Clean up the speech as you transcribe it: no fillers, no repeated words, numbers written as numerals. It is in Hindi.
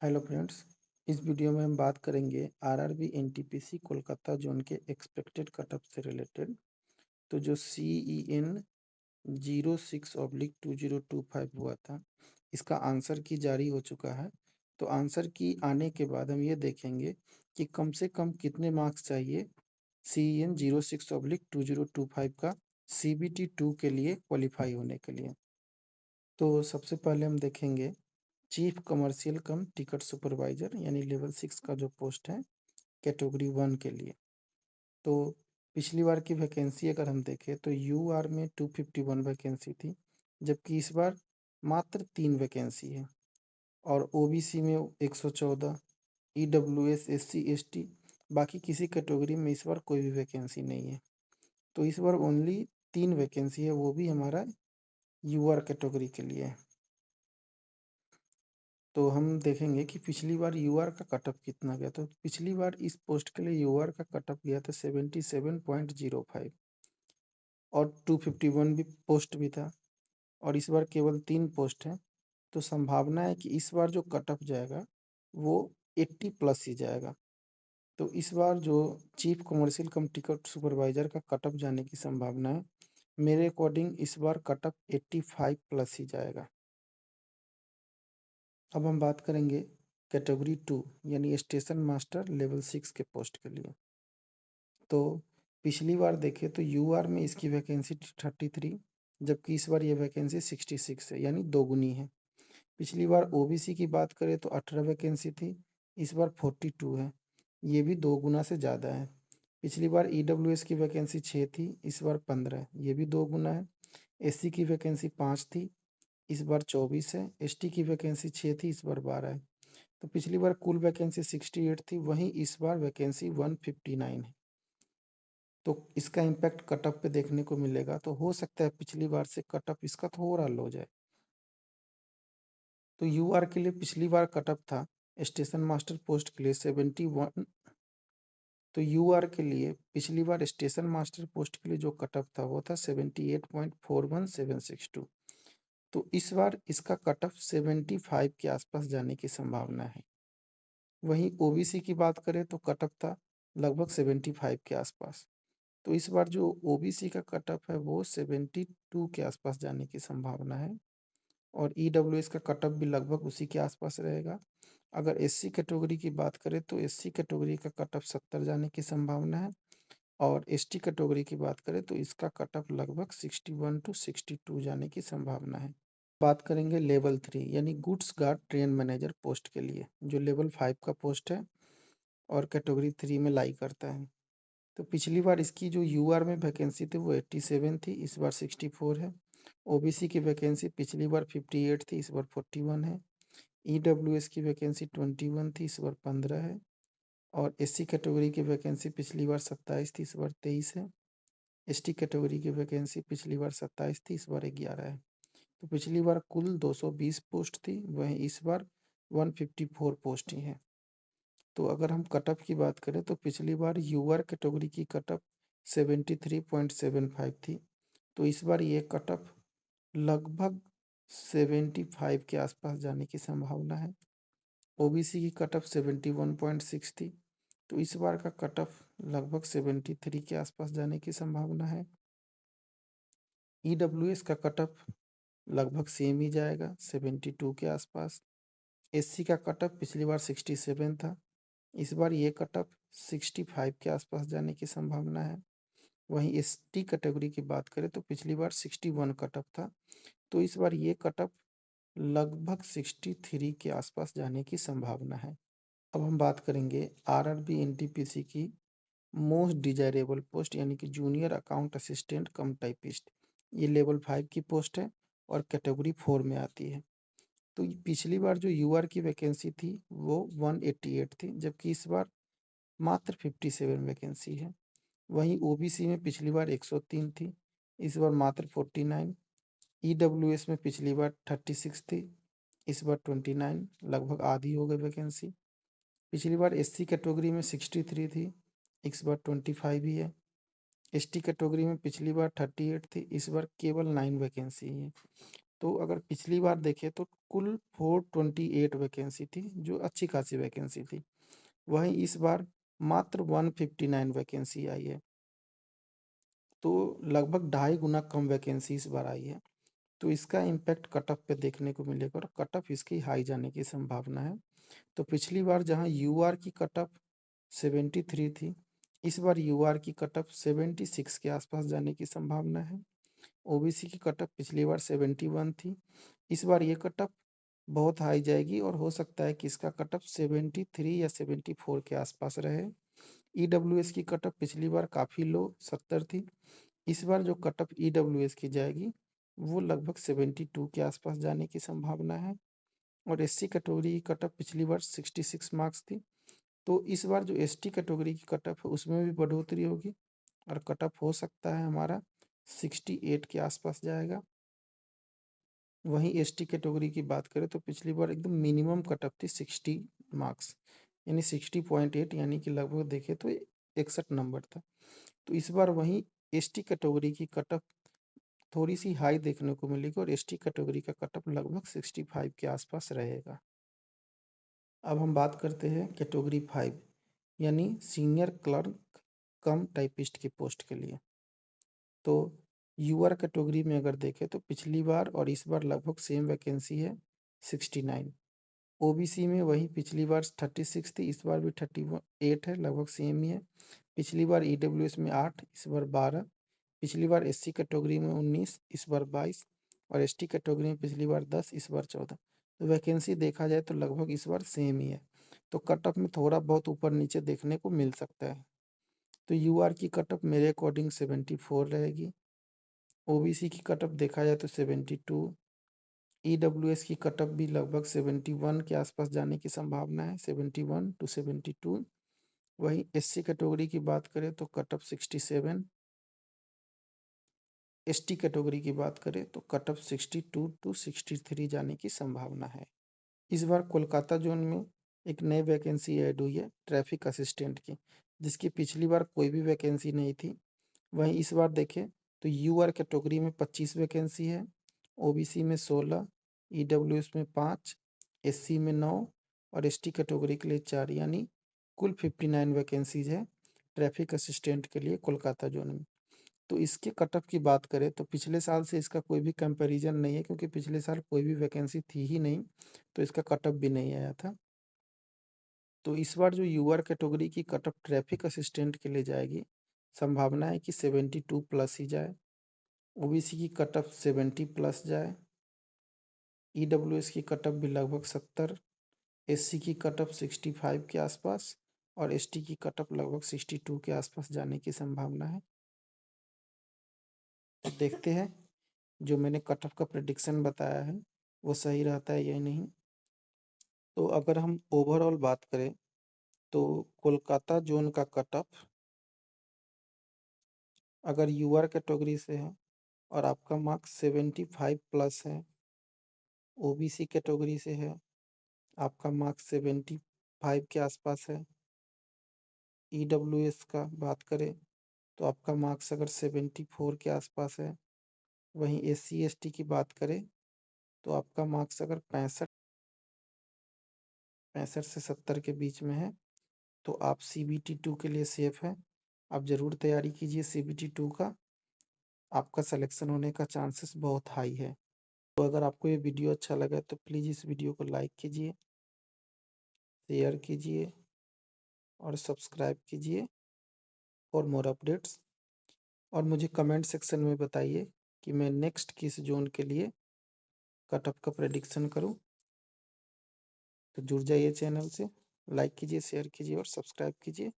Hello friends. इस वीडियो में हम बात करेंगे आरआरबी एनटीपीसी कोलकाता जोन के एक्सपेक्टेड कटऑफ से रिलेटेड। तो जो CEN 06/2025 हुआ था, इसका आंसर की जारी हो चुका है। तो आंसर की आने के बाद हम ये देखेंगे कि कम से कम कितने मार्क्स चाहिए CEN 06/2025 का CBT 2 के लिए क्वालिफाई होने के लिए। तो सबसे पहले हम देखेंगे चीफ कमर्शियल कम टिकट सुपरवाइजर यानी लेवल 6 का जो पोस्ट है कैटेगरी 1 के लिए। तो पिछली बार की वैकेंसी अगर हम देखें तो UR में 251 वैकेंसी थी, जबकि इस बार मात्र 3 वैकेंसी है। और OBC में 114, EWS SC ST बाकी किसी कैटेगरी में इस बार कोई भी वैकेंसी नहीं है। तो इस बार ओनली 3 वैकेंसी है, वो भी हमारा UR कैटेगरी के लिए है। तो हम देखेंगे कि पिछली बार UR का कटऑफ कितना गया। तो पिछली बार इस पोस्ट के लिए UR का कटऑफ गया था 77.05 और 251 भी पोस्ट भी था। और इस बार केवल 3 पोस्ट है, तो संभावना है कि इस बार जो कटऑफ जाएगा वो 80 प्लस ही जाएगा। तो इस बार जो चीफ कमर्शियल कम टिकट सुपरवाइजर का कटऑफ जाने की संभावना है, मेरे अकॉर्डिंग इस बार कटऑफ 85 प्लस ही जाएगा। अब हम बात करेंगे कैटेगरी 2 यानी स्टेशन मास्टर लेवल 6 के पोस्ट के लिए। तो पिछली बार देखें तो UR में इसकी वैकेंसी 33, जबकि इस बार ये वैकेंसी 66 है, यानी दोगुनी है। पिछली बार OBC की बात करें तो 18 वैकेंसी थी, इस बार 42 है, ये भी 2 गुना से ज़्यादा है। पिछली बार EWS की वैकेंसी 6 थी, इस बार 15 है, ये भी 2 गुना है। SC की वैकेंसी 5 थी, इस बार 24 है। ST की वैकेंसी 6 थी, इस बार 12 है। तो पिछली बार कुल वैकेंसी 68 थी, वहीं इस बार वैकेंसी 159 है। तो इसका इम्पैक्ट कटअप पे देखने को मिलेगा। तो हो सकता है पिछली बार से कटअप इसका थोड़ा लो जाए। तो UR के लिए पिछली बार कटअप था स्टेशन मास्टर पोस्ट के लिए 71। तो UR के लिए पिछली बार स्टेशन मास्टर पोस्ट के लिए जो कटअप था वो था 78.41762। तो इस बार इसका कटअप 75 के आसपास जाने की संभावना है। वहीं OBC की बात करें तो कटअप था लगभग 75 के आसपास। तो इस बार जो OBC का कटअप है वो 72 के आसपास जाने की संभावना है। और EWS का कटअप भी लगभग उसी के आसपास रहेगा। अगर SC कैटेगरी की बात करें तो SC कैटेगरी का कटअप 70 जाने की संभावना है। और ST कैटेगरी की बात करें तो इसका कटअप लगभग 61 टू 62 जाने की संभावना है। बात करेंगे लेवल 3 यानी goods guard train manager post के लिए, जो लेवल 5 का पोस्ट है और कैटेगरी 3 में लाई करता है। तो पिछली बार इसकी जो UR में वैकेंसी थी वो 87 थी, इस बार 64 है। OBC की वैकेंसी पिछली बार 58 थी, इस बार 41 है। EWS की वैकेंसी 21 थी, इस बार 15 है। और SC कैटेगरी की वैकेंसी पिछली बार 27 थी, इस बार 23 है। ST कैटेगरी की वैकेंसी पिछली बार 27 थी, इस बार 11 है। तो पिछली बार कुल 220 पोस्ट थी, वहीं इस बार 154 पोस्ट ही है। तो अगर हम कटअप की बात करें तो पिछली बार UR कैटेगरी की कटअप 73.75 थी, तो इस बार ये कटअप लगभग 75 के आसपास जाने की संभावना है। OBC की कटअप 71.6 थी, तो इस बार का कटअप लगभग 73 के आसपास जाने की संभावना है। EWS का कटअप लगभग सेम ही जाएगा 72 के आसपास। SC का कटअप पिछली बार 67 था, इस बार ये कटअप 65 के आसपास जाने की संभावना है। वहीं ST कैटेगरी की बात करें तो पिछली बार 61 कटअप था, तो इस बार ये कटअप लगभग 63 के आसपास जाने की संभावना है। अब हम बात करेंगे RRB NTPC की मोस्ट डिजायरेबल पोस्ट यानी कि जूनियर अकाउंट असिस्टेंट कम टाइपिस्ट। ये लेवल 5 की पोस्ट है और कैटेगरी 4 में आती है। तो पिछली बार जो UR की वैकेंसी थी वो 188 थी, जबकि इस बार मात्र 57 वैकेंसी है। वहीं OBC में पिछली बार 103 थी, इस बार मात्र 49। EWS में पिछली बार 36 थी, इस बार 29, लगभग आधी हो गई वैकेंसी। पिछली बार SC कैटेगरी में 63 थी, इस बार 25 ही है। ST कैटेगरी में पिछली बार 38 थी, इस बार केवल 9 वैकेंसी है। तो अगर पिछली बार देखें तो कुल 428 वैकेंसी थी, जो अच्छी खासी वैकेंसी थी। वहीं इस बार मात्र 159 वैकेंसी आई है, तो लगभग 2.5 गुना कम वैकेंसी इस बार आई है। तो इसका इम्पैक्ट कट ऑफ पे देखने को मिलेगा और कट ऑफ इसकी हाई जाने की संभावना है। तो पिछली बार जहां यूआर की कट ऑफ 73 थी, इस बार यूआर की कट ऑफ 76 के आसपास जाने की संभावना है। ओबीसी की कट ऑफ पिछली बार 71 थी, इस बार ये कट ऑफ बहुत हाई जाएगी और हो सकता है कि इसका कट ऑफ 73 या 74 के आसपास रहे। ईडब्ल्यूएस की कट ऑफ पिछली बार काफ़ी लो 70 थी, इस बार जो कट ऑफ ईडब्ल्यूएस की जाएगी वो लगभग 72 के आसपास जाने की संभावना है। और एससी कैटेगरी की कट ऑफ पिछली बार 66 मार्क्स थी, तो इस बार जो एसटी कैटेगरी की कट ऑफ है उसमें भी बढ़ोतरी होगी और कट ऑफ हो सकता है हमारा 68 के आसपास जाएगा। वहीं एसटी कैटेगरी की बात करें तो पिछली बार एकदम मिनिमम कट ऑफ थी 60 मार्क्स, यानी 60.8, यानी कि लगभग देखें तो 61 नंबर था। तो इस बार वहीं एसटी कैटेगरी की कट ऑफ थोड़ी सी हाई देखने को मिलेगी और एसटी कैटेगरी का कट ऑफ लगभग 65 के आसपास रहेगा। अब हम बात करते हैं कैटेगरी 5 यानी सीनियर क्लर्क कम टाइपिस्ट की पोस्ट के लिए। तो यूआर कैटेगरी में अगर देखें तो पिछली बार और इस बार लगभग सेम वैकेंसी है 69। ओबीसी में वही पिछली बार 36 थी, इस बार भी 38 है, लगभग सेम ही है। पिछली बार ईडब्ल्यूएस में 8, इस बार 12। पिछली बार एससी कैटेगरी में 19, इस बार 22 और एसटी कैटेगरी में पिछली बार 10, इस बार 14। तो वैकेंसी देखा जाए तो लगभग इस बार सेम ही है, तो कट ऑफ में थोड़ा बहुत ऊपर नीचे देखने को मिल सकता है। तो यूआर की कट ऑफ मेरे अकॉर्डिंग 74 रहेगी। ओबीसी की कट ऑफ देखा जाए तो 72। ईडब्ल्यूएस की कट ऑफ भी लगभग 71 के आसपास जाने की संभावना है, 71 टू 72। वहीं एससी कैटेगरी की बात करें तो कट ऑफ 67। एसटी कैटेगरी की बात करें तो कट ऑफ 62 टू 63 जाने की संभावना है। इस बार कोलकाता जोन में एक नई वैकेंसी ऐड हुई है ट्रैफिक असिस्टेंट की, जिसकी पिछली बार कोई भी वैकेंसी नहीं थी। वहीं इस बार देखें तो यूआर कैटेगरी में 25 वैकेंसी है, ओबीसी में 16, ईडब्ल्यूएस में 5, एससी में 9 और एसटी कैटेगरी के लिए 4, यानी कुल 59 वैकेंसीज है ट्रैफिक असिस्टेंट के लिए कोलकाता जोन में। तो इसके कट ऑफ की बात करें तो पिछले साल से इसका कोई भी कंपैरिजन नहीं है, क्योंकि पिछले साल कोई भी वैकेंसी थी ही नहीं, तो इसका कट ऑफ भी नहीं आया था। तो इस बार जो यूआर कैटेगरी की कट ऑफ ट्रैफिक असिस्टेंट के लिए जाएगी, संभावना है कि 72 प्लस ही जाए। ओबीसी की कट ऑफ 70 प्लस जाए। ईडब्ल्यूएस की कट ऑफ भी लगभग 70, एससी की कट ऑफ 65 के आसपास और एसटी की कट ऑफ लगभग 62 के आसपास जाने की संभावना है। तो देखते हैं जो मैंने कट ऑफ का प्रेडिक्शन बताया है वो सही रहता है या नहीं। तो अगर हम ओवरऑल बात करें तो कोलकाता जोन का कट ऑफ अगर यूआर कैटेगरी से है और आपका मार्क्स 75 प्लस है, ओबीसी कैटेगरी से है, आपका मार्क्स 75 के आसपास है, ईडब्ल्यूएस का बात करें तो आपका मार्क्स अगर 74 के आसपास है, वहीं एससी एसटी की बात करें तो आपका मार्क्स अगर 65 से 70 के बीच में है, तो आप सीबीटी 2 के लिए सेफ हैं। आप ज़रूर तैयारी कीजिए सीबीटी 2 का, आपका सिलेक्शन होने का चांसेस बहुत हाई है। तो अगर आपको ये वीडियो अच्छा लगा तो प्लीज़ इस वीडियो को लाइक कीजिए, शेयर कीजिए और सब्सक्राइब कीजिए फॉर मोर अपडेट्स। और मुझे कमेंट सेक्शन में बताइए कि मैं नेक्स्ट किस जोन के लिए कट ऑफ का प्रेडिक्शन करूं। तो जुड़ जाइए चैनल से, लाइक कीजिए, शेयर कीजिए और सब्सक्राइब कीजिए।